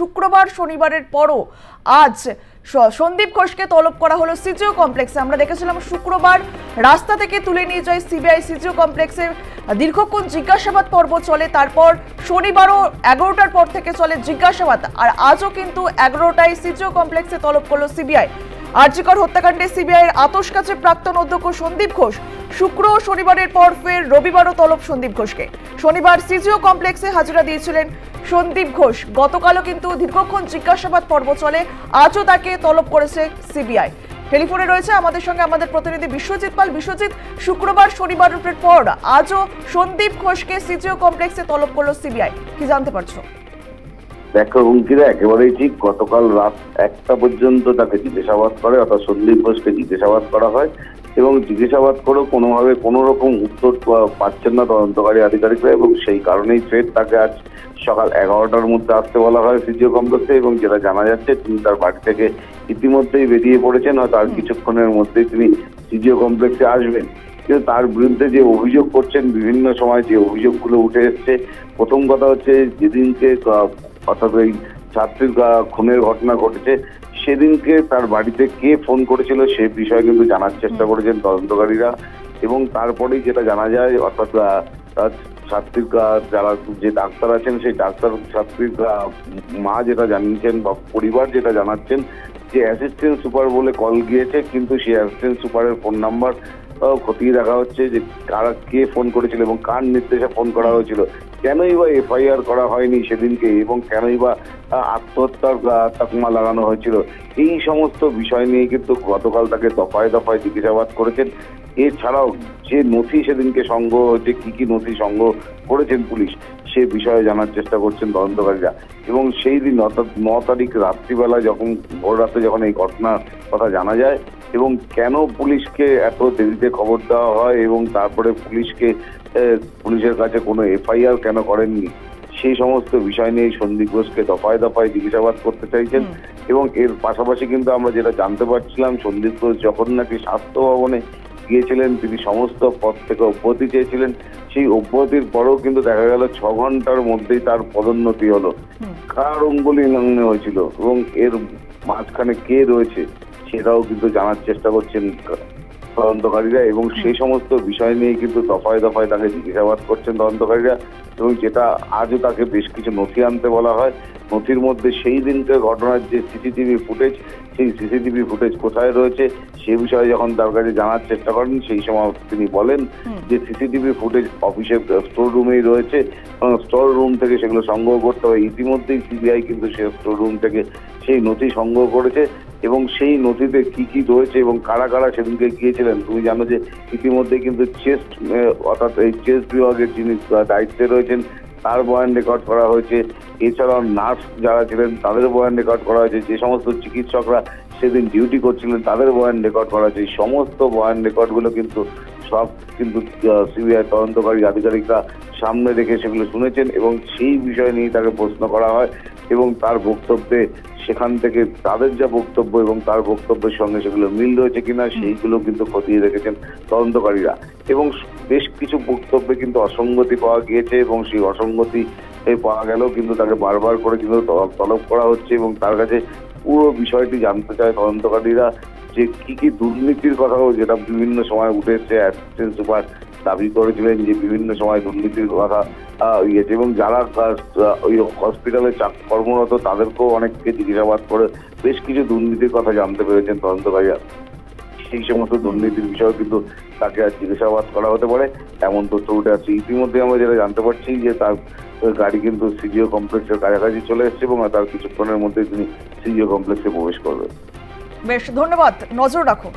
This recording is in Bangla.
শুক্রবার শনিবারের পরও আজ সন্দীপ ঘোষকে তলব করা হলো সিজিও কমপ্লেক্সে। আমরা দেখেছিলাম শুক্রবার রাস্তা থেকে তুলে নিয়ে যায় সিবিআই সিজিও কমপ্লেক্সে, দীর্ঘক্ষণ জিজ্ঞাসাবাদ পর্ব চলে। তারপর শনিবারও 11টার পর থেকে চলে জিজ্ঞাসাবাদ, আর আজও কিন্তু 11টায় সিজিও কমপ্লেক্সে তলব করলো সিবিআই। আরজি কর হত্যাকাণ্ডে সিবিআইয়ের আতশ কাছে প্রাক্তন অধ্যক্ষ সন্দীপ ঘোষ। শুক্র ও শনিবারের পর ফের রবিবারও তলব সন্দীপ ঘোষকে। শনিবার সিজিও কমপ্লেক্সে হাজিরা দিয়েছিলেন সন্দীপ ঘোষ। গতকালও কিন্তু দীর্ঘক্ষণ জিজ্ঞাসাবাদ পর্ব চলে, আজও তাকে তলব করেছে সিবিআই। টেলিফোনে রয়েছে আমাদের সঙ্গে আমাদের প্রতিনিধি বিশ্বজিৎ পাল। বিশ্বজিৎ, শুক্রবার শনিবারের পর আজও সন্দীপ ঘোষকে সিজিও কমপ্লেক্সে তলব করলো সিবিআই, কি জানতে পারছো? দেখো হুমকিরা একেবারেই ঠিক। গতকাল রাত 1টা পর্যন্ত তাকে জিজ্ঞাসাবাদ করে, অর্থাৎ সন্দীপ ঘোষকে জিজ্ঞাসাবাদ করা হয় এবং জিজ্ঞাসাবাদ করেও কোনোভাবে কোনো রকম উত্তর পাচ্ছেন না তদন্তকারী আধিকারিকরা, এবং সেই কারণেই ফের তাকে আজ সকাল 11টার মধ্যে আসতে বলা হয় সিজিও কমপ্লেক্সে। এবং যেটা জানা যাচ্ছে তিনি তার বাড়ি থেকে ইতিমধ্যেই বেরিয়ে পড়েছেন, হয়তো আর কিছুক্ষণের মধ্যেই তিনি সিজিও কমপ্লেক্সে আসবেন। কিন্তু তার বিরুদ্ধে যে অভিযোগ করছেন, বিভিন্ন সময় যে অভিযোগগুলো উঠে এসছে, প্রথম কথা হচ্ছে যেদিনকে অর্থাৎ এই ছাত্রীর খুনের ঘটনা ঘটেছে সেদিনকে তার বাড়িতে কে ফোন করেছিল সে বিষয়ে কিন্তু জানার চেষ্টা করেছেন তদন্তকারীরা। এবং তারপরেই যেটা জানা যায়, অর্থাৎ ছাত্রীর যারা যে ডাক্তার আছেন সেই ডাক্তার ছাত্রীর মা যেটা জানিয়েছেন বা পরিবার যেটা জানাচ্ছেন যে অ্যাসিস্ট্যান্ট সুপার বলে কল গিয়েছে, কিন্তু সেই অ্যাসিস্ট্যান্ট সুপারের ফোন নাম্বার খতিয়ে দেখা হচ্ছে যে কারা কে ফোন করেছিল এবং কার নির্দেশে ফোন করা হয়েছিল, কেনই বা এফআইআর করা হয়নি সেদিনকে, এবং কেনই বা আত্মহত্যার তকমা লাগানো হয়েছিল। এই সমস্ত বিষয় নিয়ে কিন্তু গতকাল তাকে দফায় দফায় জিজ্ঞাসাবাদ করেছেন। এছাড়াও যে নথি সেদিনকে সংগ্রহ হয়েছে, কি কি নথি সংগ্রহ করেছেন পুলিশ, সে বিষয়ে জানার চেষ্টা করছেন তদন্তকারীরা। এবং সেই দিন অর্থাৎ 9 তারিখ রাত্রিবেলা যখন ভোর রাতে যখন এই ঘটনার কথা জানা যায় এবং কেন পুলিশকে এত দেরিতে খবর দেওয়া হয় এবং তারপরে পুলিশের কাছে কোনো এফআইআর কেন করেননি, সেই সমস্ত বিষয় নিয়ে সন্দীপ ঘোষকে দফায় দফায় জিজ্ঞাসাবাদ করতে চাইছেন। এবং এর পাশাপাশি কিন্তু আমরা যেটা জানতে পারছিলাম, সন্দীপ ঘোষ যখন নাকি স্বাস্থ্য ভবনে গিয়েছিলেন তিনি সমস্ত পদ থেকে অব্যাহতি চেয়েছিলেন। সেই অব্যাহতির পরেও কিন্তু দেখা গেল 6 ঘন্টার মধ্যেই তার পদোন্নতি হলো। কার অঙ্গুলি লগ্ন হয়েছিল এবং এর মাঝখানে কে রয়েছে সেটাও কিন্তু জানার চেষ্টা করছেন তদন্তকারীরা। এবং সেই সমস্ত বিষয় নিয়ে কিন্তু দফায় দফায় তাকে জিজ্ঞাসাবাদ করছেন তদন্তকারীরা। এবং যেটা আজও তাকে বেশ কিছু নথি আনতে বলা হয়। নথির মধ্যে সেই দিনকে ঘটনার যে সিসিটিভি ফুটেজ, সেই সিসিটিভি ফুটেজ কোথায় রয়েছে সে বিষয়ে যখন তার কাছে জানার চেষ্টা করেন, সেই সময় তিনি বলেন যে সিসিটিভি ফুটেজ অফিসের স্টোর রুমেই রয়েছে, স্টোর রুম থেকে সেগুলো সংগ্রহ করতে হবে। ইতিমধ্যেই সিবিআই কিন্তু সেই স্টোর রুম থেকে সেই নথি সংগ্রহ করেছে এবং সেই নথিতে কি কি রয়েছে এবং কারা কারা সেদিনকে গিয়েছিলেন। তুমি জানো যে ইতিমধ্যে কিন্তু চেস্ট অর্থাৎ এই চেস্ট বিভাগের যিনি দায়িত্বে রয়েছেন তার বয়ান রেকর্ড করা হয়েছে। এছাড়াও নার্স যারা ছিলেন তাদের বয়ান রেকর্ড করা হয়েছে। যে সমস্ত চিকিৎসকরা সেদিন ডিউটি করছিলেন তাদের বয়ান রেকর্ড করা হয়েছে। এই সমস্ত বয়ান রেকর্ডগুলো কিন্তু সব কিন্তু সিবিআই তদন্তকারী আধিকারিকরা সামনে রেখে সেগুলো শুনেছেন এবং সেই বিষয় নিয়ে তাকে প্রশ্ন করা হয়। এবং তার বক্তব্যে সেখান থেকে তাদের যা বক্তব্য এবং তার বক্তব্যের সঙ্গে সেগুলো মিল রয়েছে কিনা সেইগুলো কিন্তু খতিয়ে রেখেছেন তদন্তকারীরা। এবং বেশ কিছু বক্তব্যে কিন্তু অসঙ্গতি পাওয়া গিয়েছে এবং সেই অসঙ্গতি পাওয়া গেলেও কিন্তু তাকে বারবার করে কিন্তু তলব করা হচ্ছে এবং তার কাছে পুরো বিষয়টি জানতে চায় তদন্তকারীরা যে কি কি দুর্নীতির কথাও যেটা বিভিন্ন সময় উঠে এসছে। অ্যাসিস্ট্যান্ট সুপার দাবি করেছিলেন যে বিভিন্ন সময় দুর্নীতির কথা ইয়েছে এবং যারা ওই হসপিটালে কর্মরত তাদেরকেও অনেককে জিজ্ঞাসাবাদ করে বেশ কিছু দুর্নীতির কথা জানতে পেরেছেন তদন্তকারীরা। সেই সমস্ত দুর্নীতির বিষয়ে কিন্তু তাকে আর জিজ্ঞাসাবাদ করা হতে পারে এমন তথ্য উঠে আসছে। ইতিমধ্যে আমরা যেটা জানতে পারছি যে তার গাড়ি কিন্তু সিজিও কমপ্লেক্সের কাছাকাছি চলে এসছে এবং তার কিছুক্ষণের মধ্যে তিনি সিজিও কমপ্লেক্সে প্রবেশ করবে। বেশ, ধন্যবাদ, নজর রাখো।